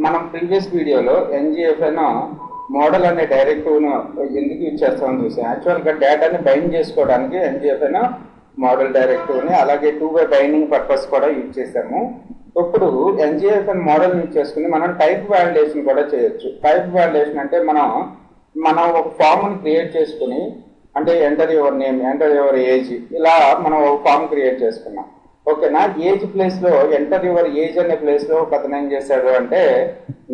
మనం ప్రీవియస్ వీడియోలో NGFN model అనే డైరెక్టివ్ను ఎందుకు యూజ్ చేస్తామని చూసాం. యాక్చువల్గా డేటాని బైండ్ చేసుకోవడానికి ఎన్జిఎఫ్ఎన్ మోడల్ డైరెక్టివ్ని అలాగే 2-way బైండింగ్ పర్పస్ కూడా యూజ్ చేసాము. ఇప్పుడు ఎన్జిఎఫ్ఎన్ మోడల్ యూజ్ చేసుకుని మనం టైప్ వాలిడేషన్ కూడా చేయొచ్చు. టైప్ వాలిడేషన్ అంటే మనం ఒక ఫామ్ని క్రియేట్ చేసుకుని, అంటే enter your name, enter your age, ఇలా మనం ఒక ఫామ్ క్రియేట్ చేసుకున్నాం. ఓకేనా. ఏజ్ ప్లేస్లో ఎంటర్ యువర్ ఏజ్ అనే ప్లేస్లో ఒక అతను ఏం చేశాడు అంటే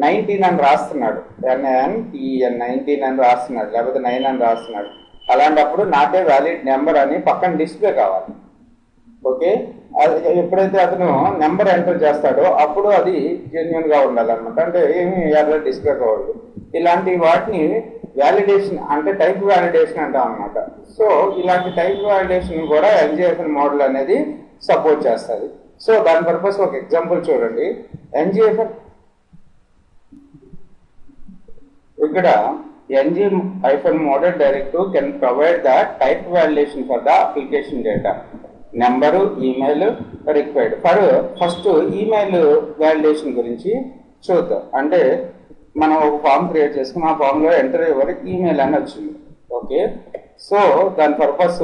19 అని రాస్తున్నాడు. NNTN 19 అని రాస్తున్నాడు, లేకపోతే 9 అని రాస్తున్నాడు. అలాంటప్పుడు నాట్ ఏ వ్యాలిడ్ నెంబర్ అని పక్కన డిస్ప్లే కావాలి. ఓకే. ఎప్పుడైతే అతను నెంబర్ ఎంటర్ చేస్తాడో అప్పుడు అది జెన్యున్ గా ఉండాలన్నమాట. అంటే ఏమి ఎర్రర్ డిస్ప్లే కావద్దు. ఇలాంటి వాటిని వ్యాలిడేషన్ అంటే టైప్ వ్యాలిడేషన్ అంటాం అనమాట. సో ఇలాంటి టైప్ వ్యాలిడేషన్ కూడా ఎన్జిఎఫ్ఎన్ మోడల్ అనేది సపోర్ట్ చేస్తుంది. సో దాని పర్పస్ ఒక ఎగ్జాంపుల్ చూడండి. ఎన్జిఎఫ్ఎన్ ఇక్కడ NG-hyphen model directive can provide the type validation for the application data. Number, email required. First email validation గురించి చూద్దాం. అంటే మనం ఒక ఫామ్ క్రియేట్ చేసుకుని ఆ ఫామ్లో ఎంటర్ యువర్ ఈమెయిల్ అని వచ్చింది. ఓకే. సో దాని పర్పస్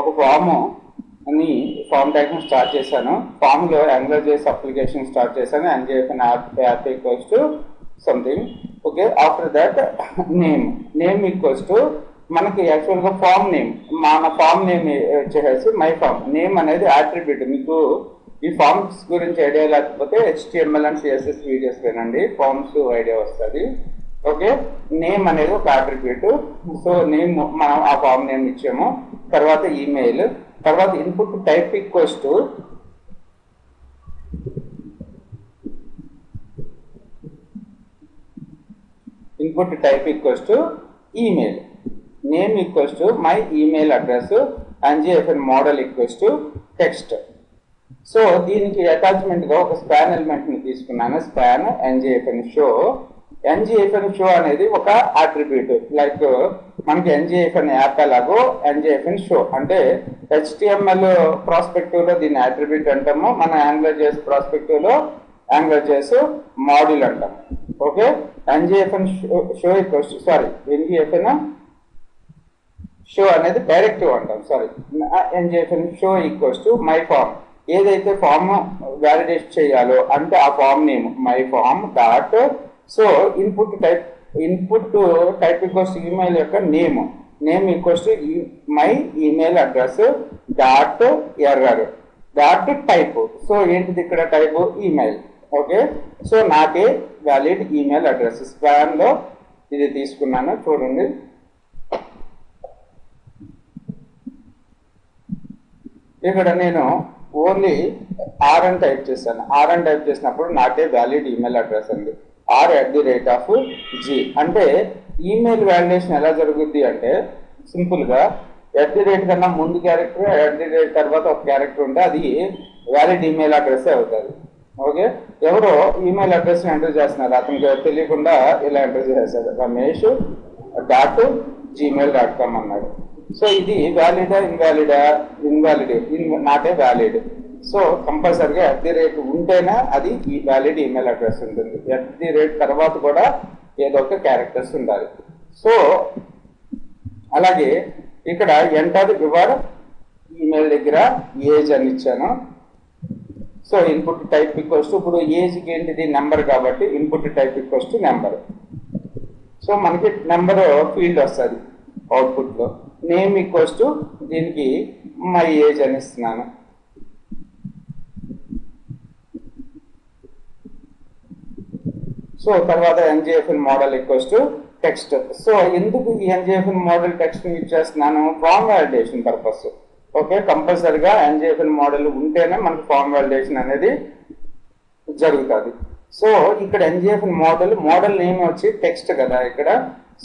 ఒక ఫామ్ ట్యాగ్ని స్టార్ట్ చేశాను. ఫామ్లో AngularJS అప్లికేషన్ స్టార్ట్ చేశాను. NGFN app equals to something. Okay. After that name equals to మనకి యాక్చువల్గా ఫామ్ నేమ్, మన ఫామ్ నేమ్ వచ్చేసి మై ఫామ్. నేమ్ అనేది అట్రిబ్యూట్. మీకు ఈ ఫామ్స్ గురించి ఐడియా లేకపోతే HTML అండ్ CSS వీడియోస్ వినండి, ఫామ్స్ ఐడియా వస్తుంది. ఓకే. నేమ్ అనేది ఒక అట్రిబ్యూట్. సో నేమ్ మనం ఆ ఫామ్ నేమ్ ఇచ్చాము. తర్వాత ఈమెయిల్, తర్వాత input type equals to email, name equals to my email address, NGFN model equals to text. So దీనికి అటాచ్మెంట్గా ఒక స్పాన్ ఎలిమెంట్ని తీసుకున్నాను. Span NGFN show. NGFN show అనేది ఒక అట్రిబ్యూట్. లైక్ మనకి NGFN యాప్ ఎలాగో NGFN షో అంటే HTML ప్రాస్పెక్టివ్లో దీన్ని అట్రిబ్యూట్ అంటాము, మన AngularJS ప్రాస్పెక్టివ్లో AngularJS మాడ్యూల్ అంటాం. ఓకే. NGFN షో అనేది డైరెక్టివ్ అంటాం. NGFN show equals to my form. ఏదైతే ఫామ్ వ్యాలిడేట్ చేయాలో అంటే ఆ form name my form dot. So input type equals to email యొక్క name equals to my email address dot error dot type. So ఏంటిది ఇక్కడ type email. Okay. So నాకే valid email address స్పాన్లో ఇది తీసుకున్నాను. చూడండి, ఇక్కడ నేను ఓన్లీ R అని టైప్ చేశాను. R అని టైప్ చేసినప్పుడు నాకే వ్యాలిడ్ ఈమెయిల్ అడ్రస్ అండి. R@G అంటే ఈమెయిల్ వ్యాలిడేషన్ ఎలా జరుగుద్ది అంటే సింపుల్గా @ కన్నా ముందు క్యారెక్టర్, @ తర్వాత ఒక క్యారెక్టర్ ఉంటే అది వ్యాలిడ్ ఈమెయిల్ అడ్రస్ అవుతుంది. ఓకే. ఎవరో ఈమెయిల్ అడ్రస్ ఎంటర్ చేస్తున్నారు, అతనికి తెలియకుండా ఇలా ఎంటర్ చేశారు, ramesh.gmail.com అన్నాడు. సో ఇది వ్యాలిడా నాట్ ఏ వ్యాలిడ్. సో కంపల్సరిగా @ ఉంటేనే అది ఈ వ్యాలిడ్ ఈమెయిల్ అడ్రస్ ఉంటుంది. @ తర్వాత కూడా ఏదో ఒక క్యారెక్టర్స్ ఉండాలి. సో అలాగే ఇక్కడ ఎంటర్ యువర్ ఈమెయిల్ దగ్గర ఏజ్ అని ఇచ్చాను. So input type equals to ఇప్పుడు ఏజ్కి ఏంటిది నెంబర్ కాబట్టి input type equals to number. So మనకి నెంబర్ ఫీల్డ్ వస్తుంది అవుట్పుట్లో. నేమ్ ఈక్వల్స్ టు దీనికి మై ఏజ్ అని ఇస్తున్నాను. సో తర్వాత NGFN model equals to text. So ఎందుకు ఈ NGFN మోడల్ టెక్స్ట్ యూజ్ చేస్తున్నాను? Form validation purpose. ఓకే. కంపల్సరిగా NGFN మోడల్ ఉంటేనే మనకు ఫామ్ వ్యాలిడేషన్ అనేది జరుగుతుంది. సో ఇక్కడ NGFN మోడల్ నేమ్ వచ్చి టెక్స్ట్ కదా ఇక్కడ.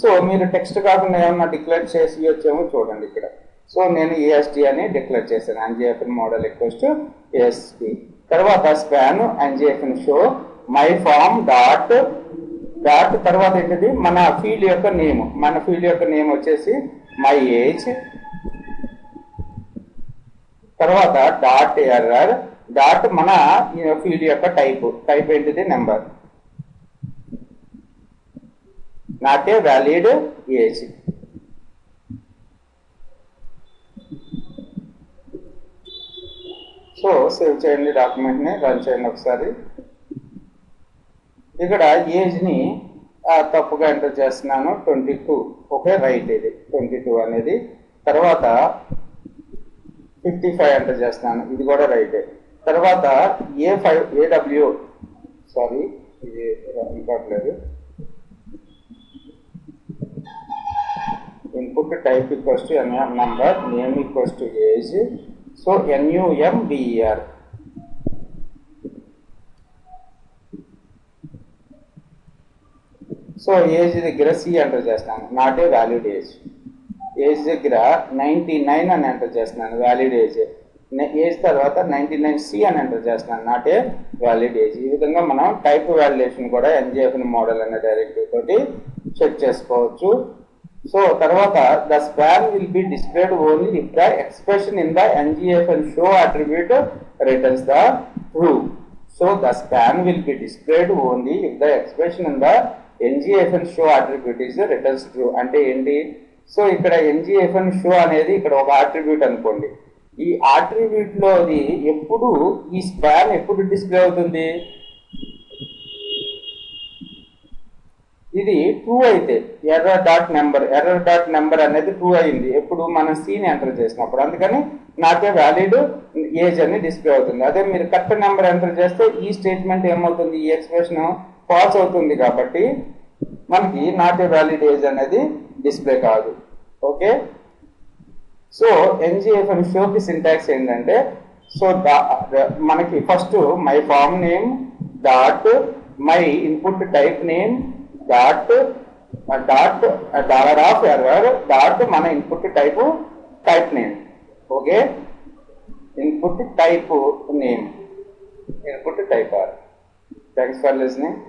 సో మీరు టెక్స్ట్ కాకుండా ఏమన్నా డిక్లేర్ చేసి వచ్చేమో చూడండి ఇక్కడ. సో నేను AST అని డిక్లేర్ చేశాను. NGFN model equals to AST. తర్వాత span NGFN show my form dot తర్వాత ఏంటిది మన ఫీల్డ్ యొక్క నేమ్ వచ్చేసి మై ఏజ్. తర్వాత డాట్ ఎర్రర్ డాట్ మన ఫీల్డ్ యొక్క టైప్ ఏంటిది number. Not a valid age. So save చేయండి డాక్యుమెంట్ని, రన్ చేయండి ఒకసారి. ఇక్కడ ఏజ్ని తప్పుగా ఎంటర్ చేస్తున్నాను, 22. ఓకే, రైట్, ఇది 22 అనేది. తర్వాత 55 ఎంటర్ చేస్తున్నాను, ఇది కూడా రైటే. తర్వాత AW సారీ, ఇది ఇంకోట్లేదు. Input type equals to number, name equals to age. So NUMBER. So age దగ్గర C ఎంటర్ చేస్తాను, not a valid age. Age దగ్గర 99 అని ఎంటర్ చేస్తున్నాను, వ్యాలిడ్ ఏజ్. ఏజ్ తర్వాత 99C అని ఎంటర్ చేస్తున్నాను, నాట్ ఏ వ్యాలిడ్ ఏజ్. ఈ విధంగా మనం టైప్ వాల్యుయేషన్ కూడా NGFN మోడల్ అనే డైరెక్టివ్ తోటి చెక్ చేసుకోవచ్చు. సో తర్వాత the span will be displayed only if the expression in the NGFN show attribute returns the true. So the span will be displayed only if the expression in the NGFN show attribute is returns true. అంటే ఏంటి? So ఇక్కడ NGFN show అనేది ఇక్కడ ఒక attribute అనుకోండి. ఈ attribute లో ఎప్పుడు ఈ స్పాన్ ఎప్పుడు డిస్ప్లే అవుతుంది? ఇది ట్రూ అయితే ఎర్రర్ డాట్ నెంబర్ అనేది ట్రూ అయింది ఎప్పుడు మనం సీని ఎంటర్ చేసినప్పుడు. అందుకని నాకే వ్యాలిడ్ ఏజ్ అని డిస్ప్లే అవుతుంది. అదే మీరు కరెక్ట్ నెంబర్ ఎంటర్ చేస్తే ఈ స్టేట్మెంట్ ఏమవుతుంది? ఈ ఎక్స్ప్రెషన్ ఫాల్స్ అవుతుంది. కాబట్టి మనకి నాట్ ఏ వ్యాలిడ్ ఏజ్ అనేది డిస్ప్లే కాదు. ఓకే, సో NGFN షోకి సింటాక్స్ ఏంటంటే, సో మనకి first my form name dot my input type name dot $error dot మన input type name. Okay, input type name, input type R. Thanks for listening.